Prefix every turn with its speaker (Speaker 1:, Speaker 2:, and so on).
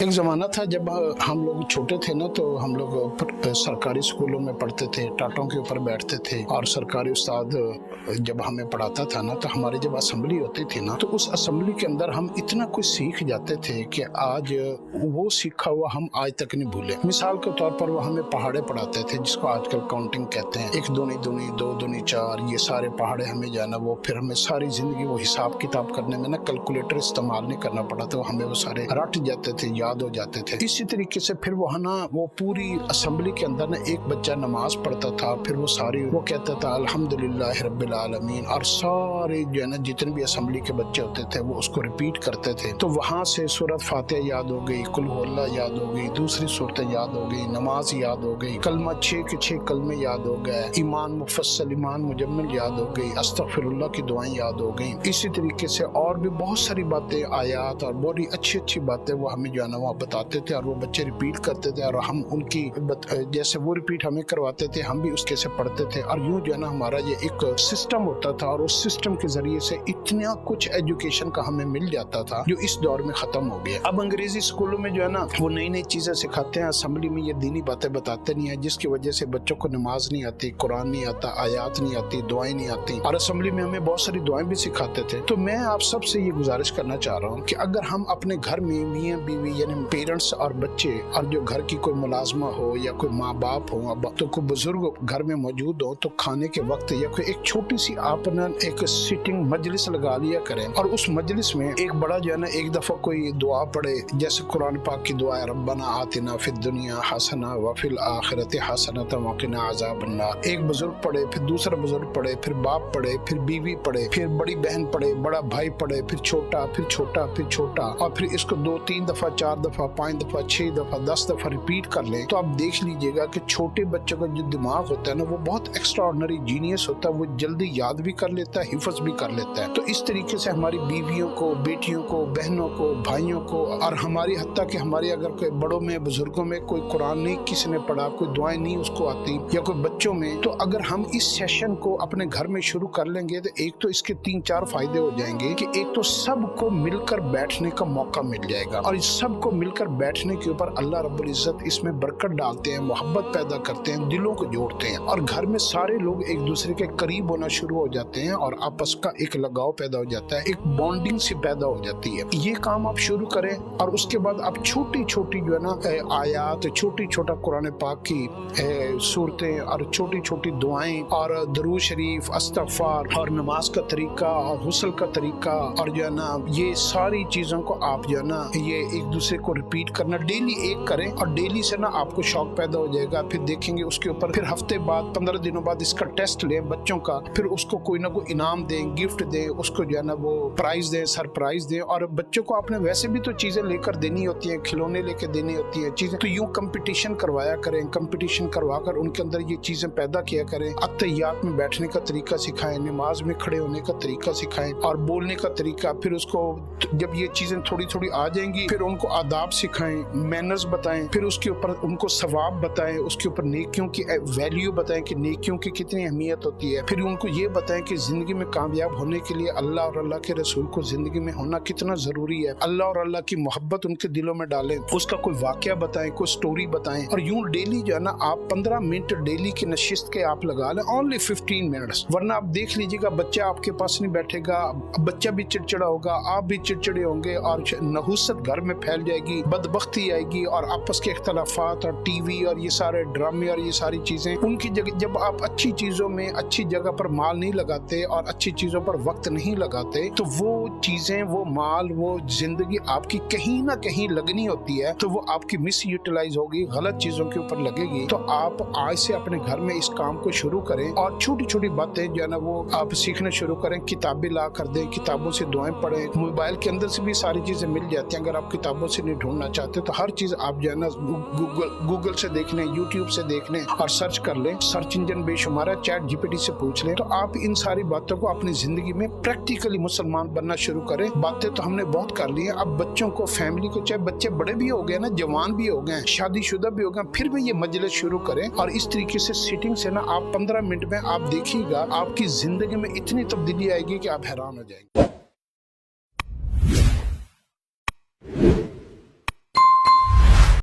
Speaker 1: एक ज़माना था जब हम लोग छोटे थे ना, तो हम लोग सरकारी स्कूलों में पढ़ते थे, टाटों के ऊपर बैठते थे और सरकारी उस्ताद जब हमें पढ़ाता था ना, तो हमारी जब असेंबली होती थी ना, तो उस असेंबली के अंदर हम इतना कुछ सीख जाते थे कि आज वो सीखा हुआ हम आज तक नहीं भूले। मिसाल के तौर पर वो हमें पहाड़े पढ़ाते थे, जिसको आजकल काउंटिंग कहते हैं, 1 दूनी दूनी 2 दूनी 4, ये सारे पहाड़े हमें जाना। वो फिर हमें सारी जिंदगी वो हिसाब किताब करने में ना कैलकुलेटर इस्तेमाल नहीं करना पड़ा, तो हमें वो सारे रट जाते थे, याद हो जाते थे। इसी तरीके से फिर वो ना वो पूरी असेंबली के अंदर ना एक बच्चा नमाज पढ़ता था, फिर वो सारी वो कहता था अल्हम्दुलिल्लाह रब्बिल आलमीन, और सारे जो है ना जितने भी असेंबली के बच्चे होते थे वो उसको रिपीट करते थे। तो वहां से सूरत फातिहा याद हो गई, कुल हु अल्लाह याद हो गई, दूसरी सूरतें याद हो गई, नमाज याद हो गई, कलमा 6 के 6 कलमे याद हो गए, ईमान मुफस्सल ईमान मुजम्मिल याद हो गई, अस्तगफिरुल्लाह की दुआएं याद हो गई। इसी तरीके से और भी बहुत सारी बातें, आयात और बड़ी अच्छी अच्छी बातें वो हमें जो है ना वहाँ बताते थे, और वो बच्चे रिपीट करते थे, और हम उनकी जैसे वो रिपीट हमें करवाते थे, हम भी उसके से पढ़ते थे। और यूं जो है ना हमारा ये एक सिस्टम होता था, और उस सिस्टम के जरिए से इतना कुछ एजुकेशन का हमें मिल जाता था जो इस दौर में खत्म हो गया। अब अंग्रेजी स्कूलों में जो है ना वो नई नई चीजें सिखाते हैं, असेंबली में ये दीनी बातें बताते नहीं है, जिसकी वजह से बच्चों को नमाज नहीं आती, कुरान नहीं आता, आयात नहीं आती, दुआएं नहीं आती, और असेंबली में हमें बहुत सारी दुआएं भी सिखाते थे। तो मैं आप सबसे ये गुजारिश करना चाह रहा हूँ कि अगर हम अपने घर में मियाँ बीवी यानी पेरेंट्स और बच्चे, और जो घर की कोई मुलाजमा हो या कोई माँ बाप हो, तो कोई बुजुर्ग घर में मौजूद हो, तो खाने के वक्त या कोई एक छोटी सी आपने एक सिटिंग मजलिस लगा लिया करें, और उस मजलिस में एक बड़ा जो है ना एक दफा कोई दुआ पढ़े, जैसे कुरान पाक की दुआ है रब्बना आतिना फिद दुनिया हसना व फिल आखिरति हसनतम व क़िना अज़ाबन्नार। एक बुजुर्ग पढ़े, फिर दूसरा बुजुर्ग पढ़े, फिर बाप पढ़े, फिर बीवी पढ़े, फिर बड़ी बहन पढ़े, बड़ा भाई पढ़े, फिर छोटा, फिर छोटा, फिर छोटा, और फिर इसको 2-3 दफा 4 दफा 5 दफा 6 दफा 10 दफा रिपीट कर लें। तो आप देख लीजिएगा कि छोटे बच्चों का जो दिमाग होता है ना वो बहुत एक्स्ट्राऑर्डिनरी जीनियस होता है, वो जल्दी याद भी कर लेता है, हिफ्ज भी कर लेता है। तो इस तरीके से हमारी बीवियों को, बेटियों को, बहनों को, भाइयों को, और हमारी हत्ता कि हमारी अगर कोई बड़ों में, बुजुर्गों में कोई कुरान नहीं किसी ने पढ़ा, कोई दुआएं नहीं उसको आती, या कोई बच्चों में, तो अगर हम इस सेशन को अपने घर में शुरू कर लेंगे तो एक तो इसके 3-4 फायदे हो जाएंगे कि एक तो सबको मिलकर बैठने का मौका मिल जाएगा, और इस सबको मिलकर बैठने के ऊपर अल्लाह रब्बुल इज्जत इसमें बरकत डालते हैं, मोहब्बत पैदा करते हैं, दिलों को जोड़ते हैं, और घर में सारे लोग एक दूसरे के करीब होना शुरू हो जाते हैं, और आपस का एक लगाव पैदा हो जाता है, एक बॉन्डिंग सी पैदा हो जाती है। ये काम आप शुरू करें, और उसके बाद आप छोटी छोटी जो है ना आयात, छोटी छोटा कुरान पाक की सूरतें, और छोटी छोटी दुआएं, और दरूद शरीफ, इस्तग़फ़ार, और नमाज का तरीका, और हुस्ल का तरीका, और जो है ना ये सारी चीजों को आप जो है ना ये एक दूसरे को रिपीट करना डेली एक करें, और डेली से ना आपको शौक पैदा हो जाएगा। फिर देखेंगे उसके ऊपर, फिर हफ्ते बाद 15 दिनों बाद इसका टेस्ट लें बच्चों का, फिर उसको कोई ना कोई इनाम दें, गिफ्ट दें, उसको जो है ना वो प्राइज दें, सरप्राइज दें। और बच्चों को आपने वैसे भी तो चीजें लेकर देनी होती हैं, खिलौने लेकर देनी होती हैं चीजें, तो यूं कंपटीशन करवाया करें, कंपटीशन करवा कर उनके अंदर ये चीजें पैदा किया करें। अत्तहियात में बैठने का तरीका सिखाएं, नमाज में खड़े होने का तरीका सिखाएं, और बोलने का तरीका। फिर उसको जब ये चीजें थोड़ी थोड़ी आ जाएंगी, फिर उनको आदाब सिखाएं, मैनर्स बताएं, फिर उसके ऊपर उनको सवाब बताएं, उसके ऊपर नेकियों की वैल्यू बताएं कि नेकियों की कितनी अहमियत होती है। फिर उनको ये बताएं कि जिंदगी में कामयाब होने के लिए अल्लाह और अल्लाह के रसूल को जिंदगी में होना कितना जरूरी है। अल्लाह और अल्लाह की मोहब्बत उनके दिलों में डालें, उसका कोई वाकया बताएं, कोई स्टोरी बताएं, और यूं डेली जो है ना आप 15 मिनट डेली की नशिस्त के आप लगा लें, ओनली 15 मिनट्स। वरना आप देख लीजिएगा बच्चा आपके पास नहीं बैठेगा, बच्चा भी चिड़चिड़ा होगा, आप भी चिड़चिड़े होंगे, और नहुसत घर में फैल जाएगी, बदबख्ती आएगी, और आपस के इख्तलाफात, और टीवी और ये सारे ड्रामे और ये सारी चीजें उनकी जगह, जब आप अच्छी चीजों में अच्छी जगह पर माल नहीं लगाते और अच्छी चीजों पर वक्त नहीं लगाते, तो वो चीजें, वो माल, वो जिंदगी आपकी कहीं ना कहीं लगनी होती है, तो वो आपकी मिस यूटिलाइज होगी, गलत चीजों के ऊपर लगेगी। तो आप आज से अपने घर में इस काम को शुरू करें, और छोटी छोटी बातें जो है ना वो आप सीखना शुरू करें, किताबें ला कर दें, किताबों से दुआएं पढ़ें, मोबाइल के अंदर से भी सारी चीजें मिल जाती हैं। अगर आप किताबों से नहीं ढूंढना चाहते तो हर चीज आप जो है ना गूगल से देख लें, यूट्यूब से देख लें, और सर्च कर लें, सर्च इंजन बेशुमार है, चैट जीपीटी से पूछ लें। तो आप इन सारी बातों को अपनी जिंदगी में प्रैक्टिकली मुसलमान बनना शुरू करें। बातें तो हमने बहुत कर ली है, अब बच्चों को, फैमिली को, चाहे बच्चे बड़े भी हो गए ना, जवान भी हो गए, शादीशुदा भी हो गए, फिर भी ये मजलिस शुरू करें, और इस तरीके से सिटिंग से ना आप 15 मिनट में आप देखिएगा आपकी जिंदगी में इतनी तब्दीली आएगी कि आप हैरान हो जाएंगे।